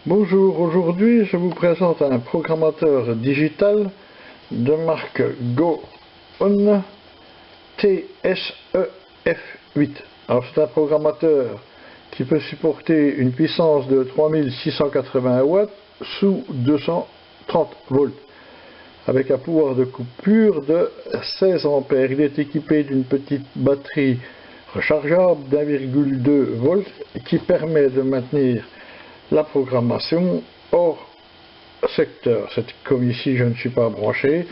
Bonjour, aujourd'hui je vous présente un programmateur digital de marque Go-On TSEF8. Alors c'est un programmateur qui peut supporter une puissance de 3680 watts sous 230 volts avec un pouvoir de coupure de 16 ampères. Il est équipé d'une petite batterie rechargeable d'1,2 volts qui permet de maintenir la programmation hors secteur. Comme ici je ne suis pas branché,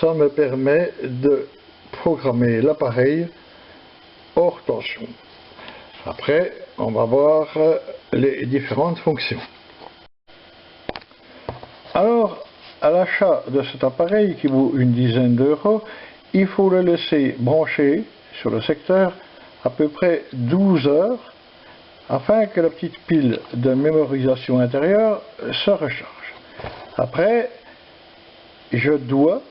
ça me permet de programmer l'appareil hors tension. Après on va voir les différentes fonctions. Alors à l'achat de cet appareil qui vaut une dizaine d'euros, il faut le laisser branché sur le secteur à peu près 12 heures afin que la petite pile de mémorisation intérieure se recharge. Après, je dois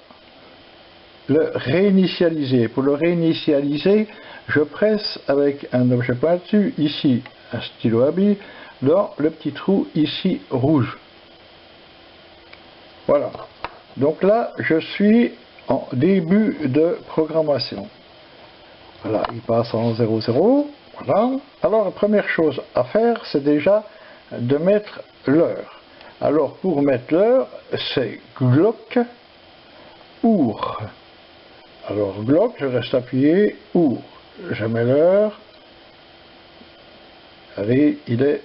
le réinitialiser. Pour le réinitialiser, je presse avec un objet pointu, ici un stylo à billes, dans le petit trou ici rouge. Voilà. Donc là, je suis en début de programmation. Voilà, il passe en 00. Voilà. Alors la première chose à faire, c'est déjà de mettre l'heure. Alors pour mettre l'heure, c'est Glock OUR. Alors Glock, je reste appuyé, OUR. Je mets l'heure. Allez, il est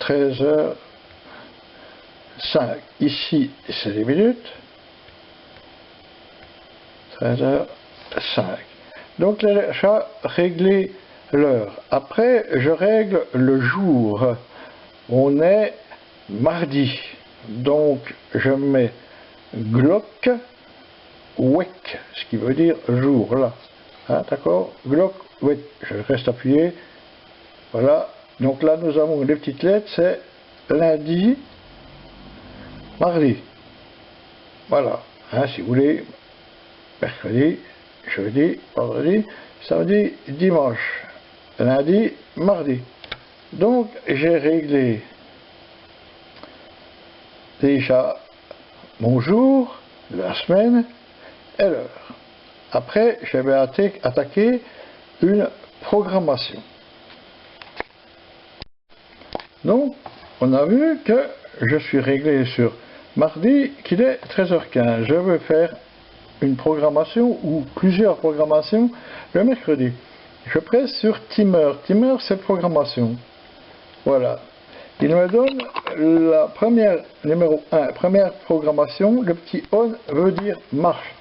13h05. Ici, c'est les minutes. 13h05. Donc l'achat réglé l'heure. Après, je règle le jour. On est mardi. Donc, je mets Glock Wek, ce qui veut dire jour, là. Hein, d'accord? Glock Wek. Je reste appuyé. Voilà. Donc là, nous avons les petites lettres. C'est lundi, mardi. Voilà. Hein, si vous voulez, mercredi, jeudi, vendredi, samedi, dimanche, lundi, mardi. Donc j'ai réglé déjà mon jour, la semaine et l'heure. Après, je vais attaquer une programmation. Donc, on a vu que je suis réglé sur mardi, qu'il est 13h15. Je veux faire une programmation ou plusieurs programmations le mercredi. Je presse sur Timer. Timer, c'est programmation. Voilà. Il me donne la première, numéro 1, première programmation. Le petit on veut dire marche.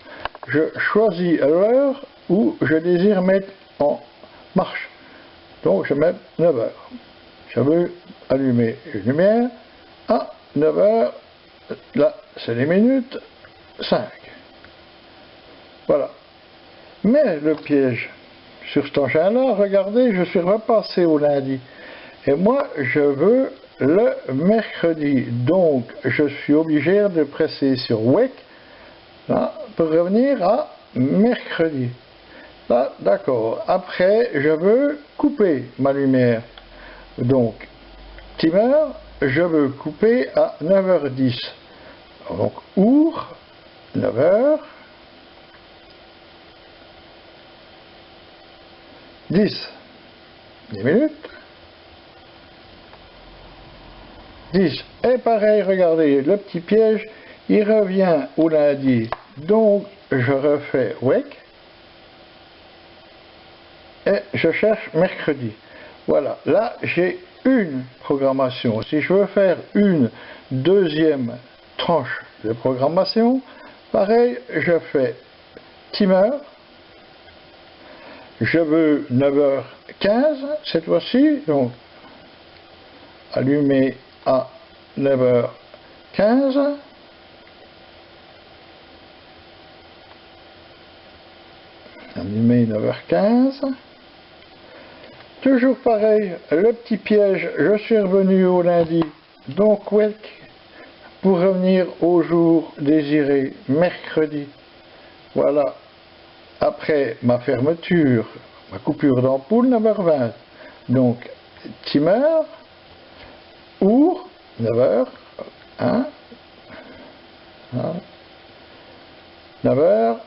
Je choisis l'heure où je désire mettre en marche. Donc je mets 9h. Je veux allumer une lumière à 9h. Là, c'est les minutes 5. Voilà. Mais le piège sur cet engin-là, regardez, je suis repassé au lundi. Et moi, je veux le mercredi. Donc, je suis obligé de presser sur Wake là, pour revenir à mercredi. Là, d'accord. Après, je veux couper ma lumière. Donc, timer, je veux couper à 9h10. Donc, OUR, 9h. 10 minutes. 10. Et pareil, regardez, le petit piège, il revient au lundi. Donc, je refais Wake. Et je cherche mercredi. Voilà, là, j'ai une programmation. Si je veux faire une deuxième tranche de programmation, pareil, je fais timer. Je veux 9h15 cette fois-ci, donc allumer à 9h15. Allumer 9h15. Toujours pareil, le petit piège, je suis revenu au lundi, donc Wake, pour revenir au jour désiré, mercredi. Voilà. Après ma fermeture, ma coupure d'ampoule, 9h20. Donc, timer, ou 9h, 1, 9h20.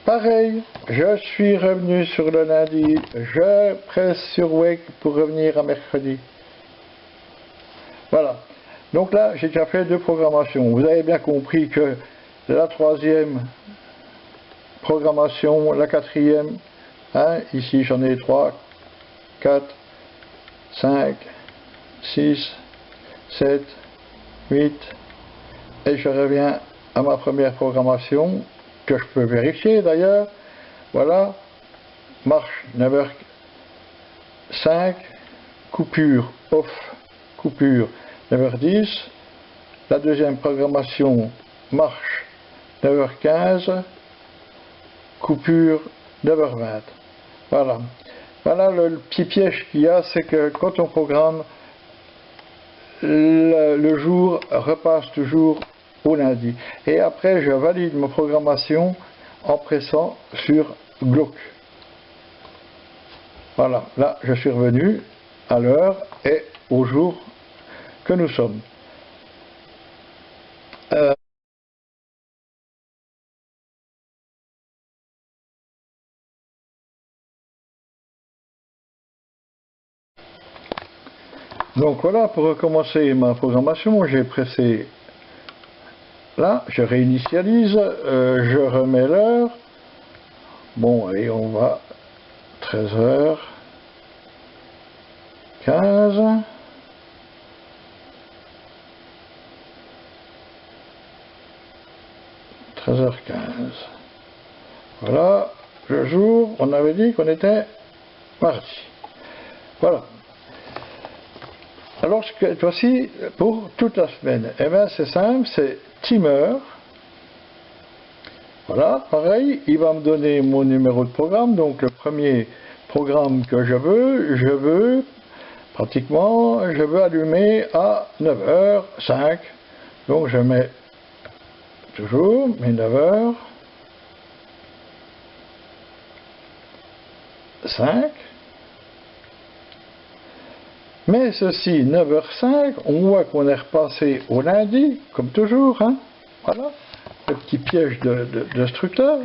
Pareil, je suis revenu sur le lundi, je presse sur Wake pour revenir à mercredi. Voilà. Donc là, j'ai déjà fait 2 programmations. Vous avez bien compris que la 3e programmation, la 4e, hein, ici j'en ai 3, 4, 5, 6, 7, 8, et je reviens à ma première programmation, que je peux vérifier d'ailleurs. Voilà, marche 9h05, coupure, off, coupure 9h10. La deuxième programmation, marche 9h15, coupure 9h20. Voilà. Voilà le petit piège qu'il y a, c'est que quand on programme, le jour repasse toujours au lundi. Et après, je valide ma programmation en pressant sur Glock. Voilà, là, je suis revenu à l'heure et au jour que nous sommes. Donc voilà, pour recommencer ma programmation, j'ai pressé là, je réinitialise, je remets l'heure. Bon, et on va 13h15, 13h15. Voilà, le jour, on avait dit qu'on était mardi. Voilà. Alors, cette fois-ci, pour toute la semaine, eh bien, c'est simple, c'est timer. Voilà, pareil, il va me donner mon numéro de programme. Donc, le premier programme que je veux pratiquement, je veux allumer à 9h05. Donc, je mets toujours mes 9h05. Mais ceci, 9h05, on voit qu'on est repassé au lundi, comme toujours, hein. Voilà, le petit piège d'instructeur.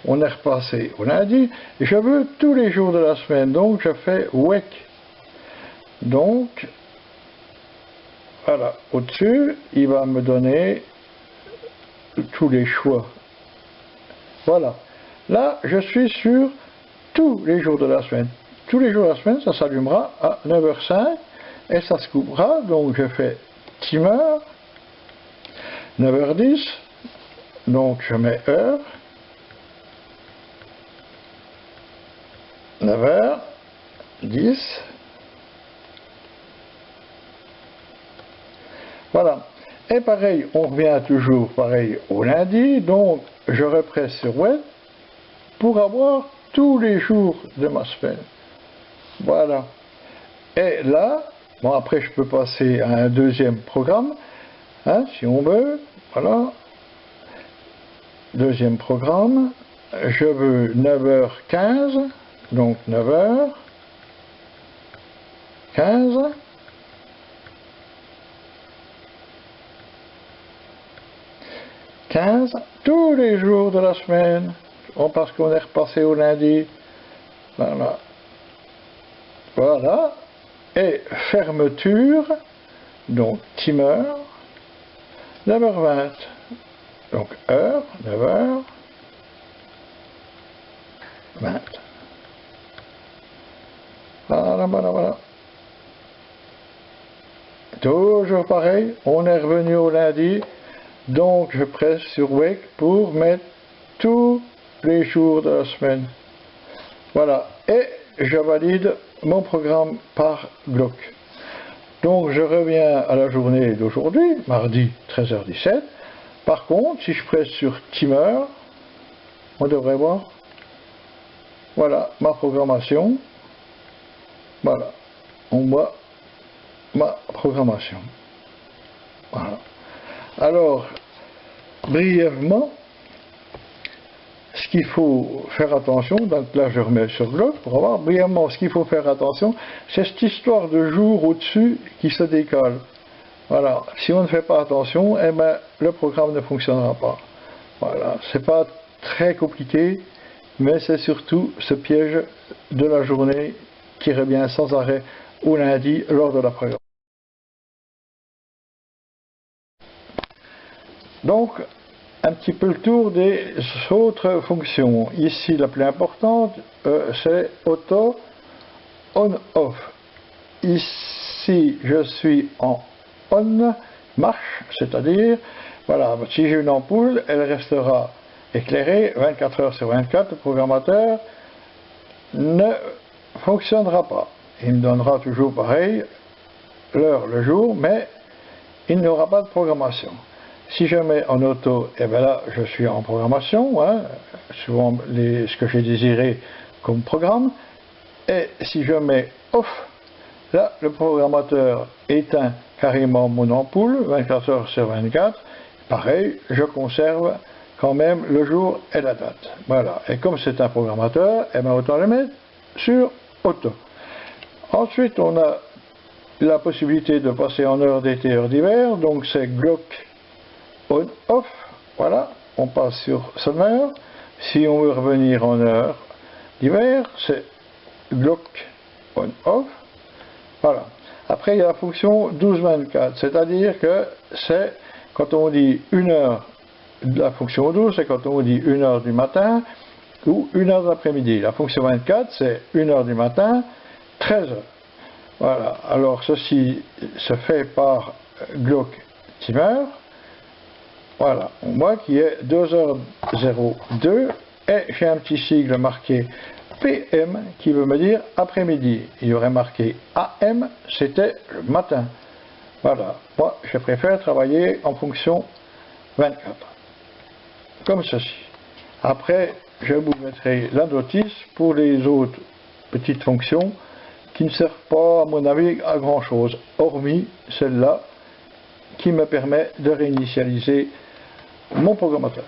On est repassé au lundi, et je veux tous les jours de la semaine, donc je fais wake. Donc, voilà, au-dessus, il va me donner tous les choix. Voilà, là, je suis sur tous les jours de la semaine. Tous les jours de la semaine, ça s'allumera à 9h05 et ça se coupera. Donc je fais timer, 9h10, donc je mets heure, 9h10, voilà. Et pareil, on revient toujours pareil au lundi, donc je represse sur web pour avoir tous les jours de ma semaine. Voilà. Et là, bon, après je peux passer à un deuxième programme, hein, si on veut. Voilà. Deuxième programme. Je veux 9h15, donc 9h15. 15, tous les jours de la semaine, parce qu'on est repassé au lundi. Voilà. Voilà, et fermeture, donc timer, 9h20, donc heure, 9h20. Voilà, voilà, voilà. Toujours pareil, on est revenu au lundi, donc je presse sur Wake pour mettre tous les jours de la semaine. Voilà, et je valide mon programme par bloc. Donc je reviens à la journée d'aujourd'hui, mardi 13h17. Par contre, si je presse sur timer, on devrait voir, voilà ma programmation. Voilà, on voit ma programmation. Voilà. Alors, brièvement ce qu'il faut faire attention. Donc là je remets sur Glock pour voir brièvement ce qu'il faut faire attention. C'est cette histoire de jour au-dessus qui se décale. Voilà, si on ne fait pas attention, eh ben, le programme ne fonctionnera pas. Voilà, c'est pas très compliqué, mais c'est surtout ce piège de la journée qui revient sans arrêt au lundi lors de la programmation. Donc, un petit peu le tour des autres fonctions. Ici, la plus importante, c'est auto on-off. Ici, je suis en on, marche, c'est-à-dire, voilà, si j'ai une ampoule, elle restera éclairée 24 heures sur 24, le programmateur ne fonctionnera pas. Il me donnera toujours pareil, l'heure, le jour, mais il n'aura pas de programmation. Si je mets en auto, et bien là, je suis en programmation, hein, suivant ce que j'ai désiré comme programme. Et si je mets off, là, le programmateur éteint carrément mon ampoule, 24 heures sur 24. Pareil, je conserve quand même le jour et la date. Voilà. Et comme c'est un programmateur, eh bien, autant le mettre sur auto. Ensuite, on a la possibilité de passer en heure d'été, heure d'hiver. Donc, c'est Glock on-off. Voilà. On passe sur summer. Si on veut revenir en heure d'hiver, c'est Glock on-off. Voilà. Après, il y a la fonction 12-24, c'est-à-dire que c'est quand on dit 1 heure, la fonction 12, c'est quand on dit 1 heure du matin ou 1 heure de l'après-midi. La fonction 24, c'est 1 heure du matin, 13 heures. Voilà. Alors, ceci se fait par Glock Timer. Voilà. On voit qu'il est 2h02 et j'ai un petit sigle marqué PM qui veut me dire après-midi. Il y aurait marqué AM, c'était le matin. Voilà. Moi, je préfère travailler en fonction 24. Comme ceci. Après, je vous mettrai la notice pour les autres petites fonctions qui ne servent pas, à mon avis, à grand chose, hormis celle-là qui me permet de réinitialiser mon programmateur.